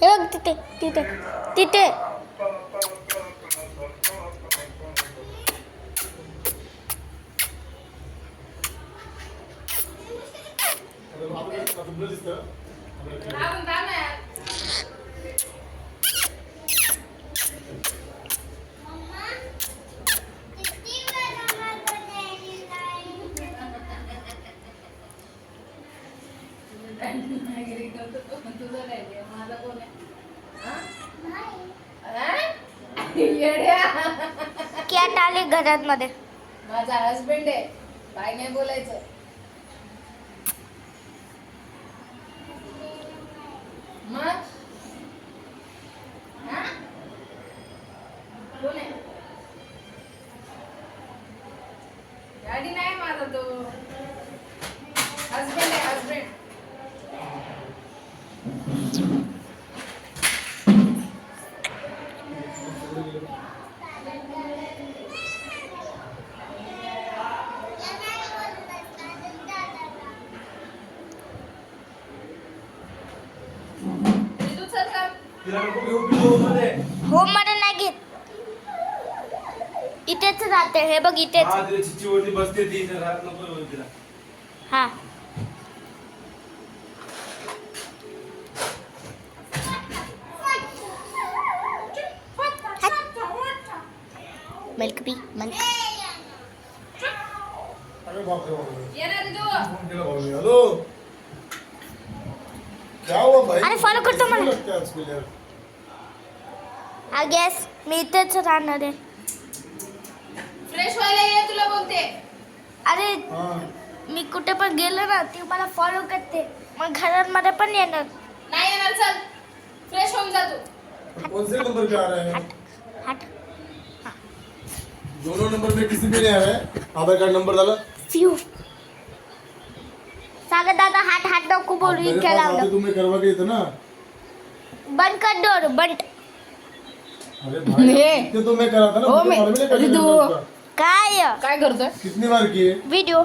हे बघ तिथे तिथे तिथे कॅट आले घरात मध्ये. माझा हसबंड आहे, काय नाही बोलायचं. मग कोण आहे? डॅडी नाही माझा, तो हसबंड आहे, हसबंड. होम मध्ये नाही घेत, इथेच राहते. हे बघ इथेच. हा मिल्क पी मिल्क. हेलो क्या हुआ भाई? अरे फॉलो करतो मला. आय गेस मी इथेच राहणार आहे. फ्रेश व्हायला ये, तुला बोलते. अरे मी कुठे पण गेलो ना ती मला फॉलो करते, मग घरामध्ये पण येणार. नाही येणार, चल फ्रेश होऊन जा तू. कौन से नंबर पे आ रहे हैं? हट दोनों नंबर में किसी पे नहीं आ रहा है. आधार कार्ड नंबर डाला. फ्यू सागर दादा हाट हाट नको बोलू. मेरे इतक्या पास लावलं. आके तुम्हें करवा के था ना. बंद कर डोर बंद. अरे भाई ये. ये तो मैं करा था ना. ओ, मुझे मैं- मालूम ही नहीं कैसे अरे करना तू- उसका. काय काय करतोय? कितनी बार किए? व्हिडिओ